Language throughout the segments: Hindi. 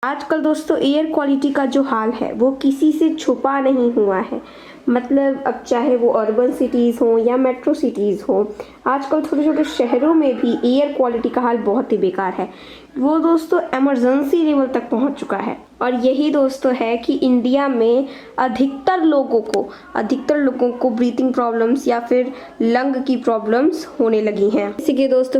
आजकल दोस्तों एयर क्वालिटी का जो हाल है वो किसी से छुपा नहीं हुआ है। मतलब अब चाहे वो अर्बन सिटीज़ हों या मेट्रो सिटीज़ हों, आजकल छोटे छोटे शहरों में भी एयर क्वालिटी का हाल बहुत ही बेकार है। वो दोस्तों इमरजेंसी लेवल तक पहुंच चुका है। और यही दोस्तों है कि इंडिया में अधिकतर लोगों को ब्रीथिंग प्रॉब्लम्स या फिर लंग की प्रॉब्लम्स होने लगी हैं।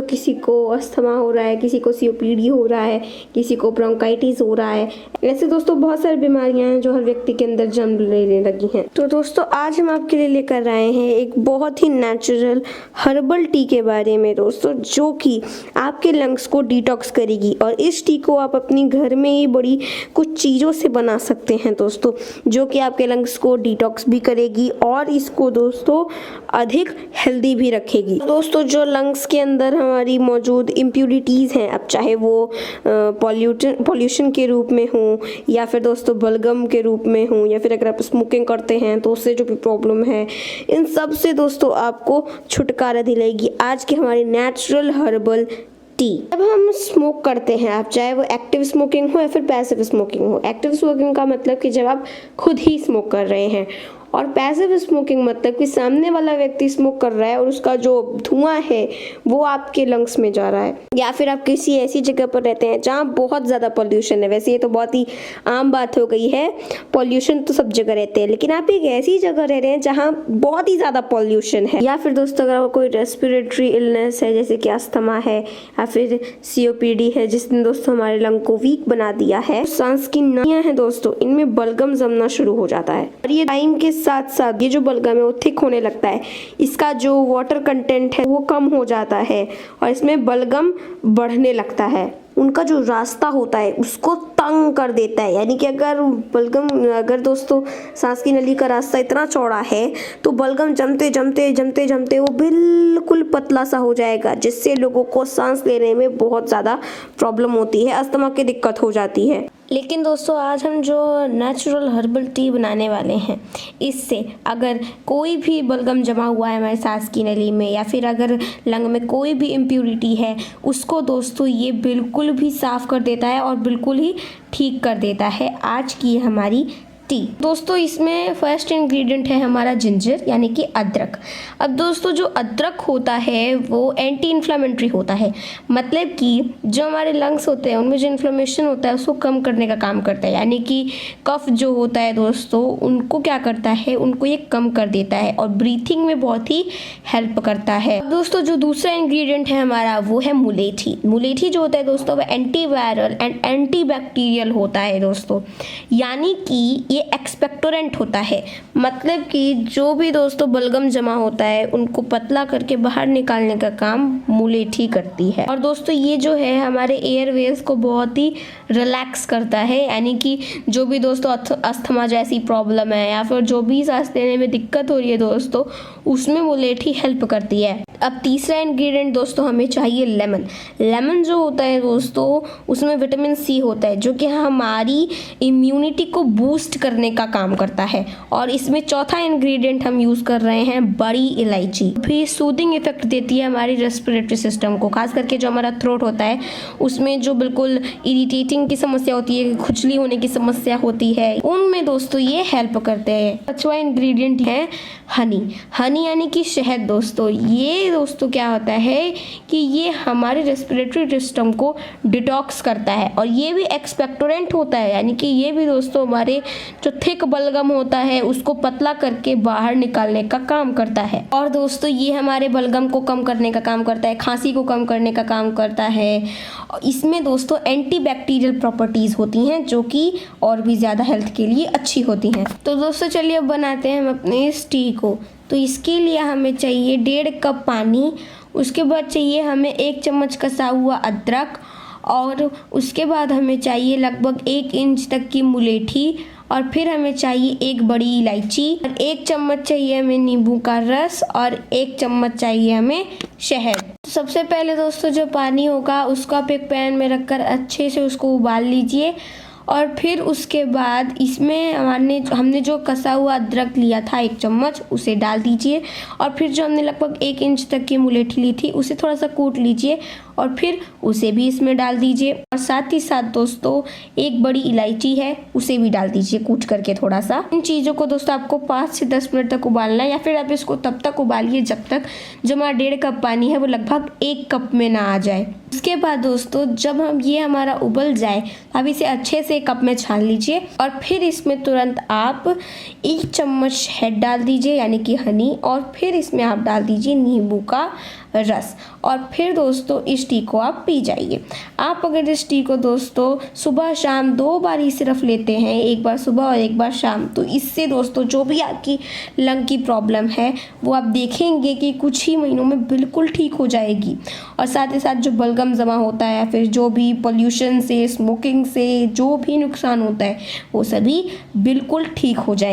किसी को अस्थमा हो रहा है, किसी को सीओपीडी हो रहा है, किसी को ब्रोंकाइटिस हो रहा है। ऐसे दोस्तों बहुत सारी बीमारियां हैं जो हर व्यक्ति के अंदर जन्म लेने लगी हैं। तो दोस्तों आज हम आपके लिए लेकर आए हैं एक बहुत ही नेचुरल हर्बल टी के बारे में दोस्तों, जो कि आपके लंग्स को डिटॉक्स करेगी। और इस टी को आप अपनी घर में ही बड़ी कुछ चीज़ों से बना सकते हैं दोस्तों, जो कि आपके लंग्स को डिटॉक्स भी करेगी और इसको दोस्तों अधिक हेल्दी भी रखेगी। दोस्तों जो लंग्स के अंदर हमारी मौजूद इम्प्यूरिटीज़ हैं, अब चाहे वो पॉल्यूशन के रूप में हो या फिर दोस्तों बलगम के रूप में हो, या फिर अगर आप स्मोकिंग करते हैं तो उससे जो भी प्रॉब्लम है, इन सब से दोस्तों आपको छुटकारा दिलाएगी आज की हमारी नेचुरल हर्बल टी। जब हम स्मोक करते हैं, आप चाहे वो एक्टिव स्मोकिंग हो या फिर पैसिव स्मोकिंग हो। एक्टिव स्मोकिंग का मतलब कि जब आप खुद ही स्मोक कर रहे हैं, और पैसिव स्मोकिंग मतलब कि सामने वाला व्यक्ति स्मोक कर रहा है और उसका जो धुआं है वो आपके लंग्स में जा रहा है। या फिर आप किसी ऐसी जगह पर रहते हैं जहाँ बहुत ज़्यादा पॉल्यूशन है। वैसे ये तो बहुत ही आम बात हो गई है, पॉल्यूशन तो सब जगह रहते हैं, लेकिन आप एक ऐसी जगह रह रहे हैं जहाँ बहुत ही ज़्यादा पॉल्यूशन है। या फिर दोस्तों अगर कोई रेस्पिरेटरी इलनेस है, जैसे कि अस्थमा है या फिर सीओपीडी है, जिसने दोस्तों हमारे लंग को वीक बना दिया है, सांस की नालियाँ हैं दोस्तों, इनमें बलगम जमना शुरू हो जाता है। और ये टाइम के साथ साथ ये जो बलगम है वो थिक होने लगता है, इसका जो वाटर कंटेंट है वो कम हो जाता है और इसमें बलगम बढ़ने लगता है। उनका जो रास्ता होता है उसको तंग कर देता है। यानी कि अगर दोस्तों सांस की नली का रास्ता इतना चौड़ा है तो बलगम जमते वो बिल्कुल पतला सा हो जाएगा, जिससे लोगों को सांस लेने में बहुत ज़्यादा प्रॉब्लम होती है, अस्थमा की दिक्कत हो जाती है। लेकिन दोस्तों आज हम जो नेचुरल हर्बल टी बनाने वाले हैं, इससे अगर कोई भी बलगम जमा हुआ है हमारे सांस की नली में या फिर अगर लंग में कोई भी इम्प्यूरिटी है, उसको दोस्तों ये बिल्कुल भी साफ़ कर देता है और बिल्कुल ही ठीक कर देता है आज की हमारी टी। दोस्तों इसमें फर्स्ट इंग्रेडिएंट है हमारा जिंजर, यानी कि अदरक। अब दोस्तों जो अदरक होता है वो एंटी इन्फ्लेमेटरी होता है, मतलब कि जो हमारे लंग्स होते हैं उनमें जो इन्फ्लेमेशन होता है उसको कम करने का काम करता है। यानी कि कफ जो होता है दोस्तों, उनको क्या करता है, उनको ये कम कर देता है और ब्रीथिंग में बहुत ही हेल्प करता है। अब दोस्तों जो दूसरा इंग्रेडिएंट है हमारा वो है मुलेठी। मुलेठी जो होता है दोस्तों वो anti viral and anti bacterial होता है दोस्तों, यानी कि ये एक्सपेक्टोरेंट होता है, मतलब कि जो भी दोस्तों बलगम जमा होता है उनको पतला करके बाहर निकालने का काम मुलेठी करती है। और दोस्तों ये जो है हमारे एयरवेज को बहुत ही रिलैक्स करता है, यानी कि जो भी दोस्तों अस्थमा जैसी प्रॉब्लम है या फिर जो भी सांस लेने में दिक्कत हो रही है दोस्तों, उसमें मुलेठी हेल्प करती है। अब तीसरा इंग्रेडिएंट दोस्तों हमें चाहिए लेमन। लेमन जो होता है दोस्तों उसमें विटामिन सी होता है, जो कि हमारी इम्यूनिटी को बूस्ट करने का काम करता है। और इसमें चौथा इंग्रेडिएंट हम यूज़ कर रहे हैं बड़ी इलायची। भी सूदिंग इफेक्ट देती है हमारी रेस्पिरेटरी सिस्टम को, खास करके जो हमारा थ्रोट होता है उसमें जो बिल्कुल इरिटेटिंग की समस्या होती है, खुजली होने की समस्या होती है, उनमें दोस्तों ये हेल्प करते हैं। पांचवा इंग्रेडिएंट है हनी। हनी यानी कि शहद दोस्तों। ये दोस्तों क्या होता है कि ये हमारे रेस्पिरेटरी सिस्टम को डिटॉक्स करता है और ये भी एक्सपेक्टोरेंट होता है, यानी कि ये भी दोस्तों हमारे जो थिक बलगम होता है उसको पतला करके बाहर निकालने का काम करता है। और दोस्तों ये हमारे बलगम को कम करने का काम करता है, खांसी को कम करने का काम करता है। और इसमें दोस्तों एंटी बैक्टीरियल प्रॉपर्टीज़ होती हैं जो कि और भी ज़्यादा हेल्थ के लिए अच्छी होती हैं। तो दोस्तों चलिए अब बनाते हैं हम अपने इस टी को। तो इसके लिए हमें चाहिए 1.5 कप पानी, उसके बाद चाहिए हमें 1 चम्मच कसा हुआ अदरक, और उसके बाद हमें चाहिए लगभग 1 इंच तक की मुलेठी, और फिर हमें चाहिए 1 बड़ी इलायची, और 1 चम्मच चाहिए हमें नींबू का रस, और 1 चम्मच चाहिए हमें शहद। तो सबसे पहले दोस्तों जो पानी होगा उसको आप एक पैन में रखकर अच्छे से उसको उबाल लीजिए, और फिर उसके बाद इसमें हमने जो कसा हुआ अदरक लिया था 1 चम्मच, उसे डाल दीजिए। और फिर जो हमने लगभग 1 इंच तक की मुलेठी ली थी उसे थोड़ा सा कूट लीजिए और फिर उसे भी इसमें डाल दीजिए। और साथ ही साथ दोस्तों एक बड़ी इलायची है, उसे भी डाल दीजिए कूट करके थोड़ा सा। इन चीज़ों को दोस्तों आपको 5 से 10 मिनट तक उबालना है, या फिर आप इसको तब तक उबालिए जब तक जो हमारा 1.5 कप पानी है वो लगभग 1 कप में ना आ जाए। उसके बाद दोस्तों जब ये हमारा उबल जाए अब इसे अच्छे से कप में छान लीजिए और फिर इसमें तुरंत आप 1 चम्मच शहद डाल दीजिए यानी कि हनी, और फिर इसमें आप डाल दीजिए नींबू का रस, और फिर दोस्तों इस टी को आप पी जाइए। आप अगर इस टी को दोस्तों सुबह शाम 2 बार ही सिर्फ लेते हैं, एक बार सुबह और एक बार शाम, तो इससे दोस्तों जो भी आपकी लंग की प्रॉब्लम है वो आप देखेंगे कि कुछ ही महीनों में बिल्कुल ठीक हो जाएगी। और साथ ही साथ जो बलगम जमा होता है, फिर जो भी पोल्यूशन से, स्मोकिंग से जो भी नुकसान होता है वो सभी बिल्कुल ठीक हो जाए।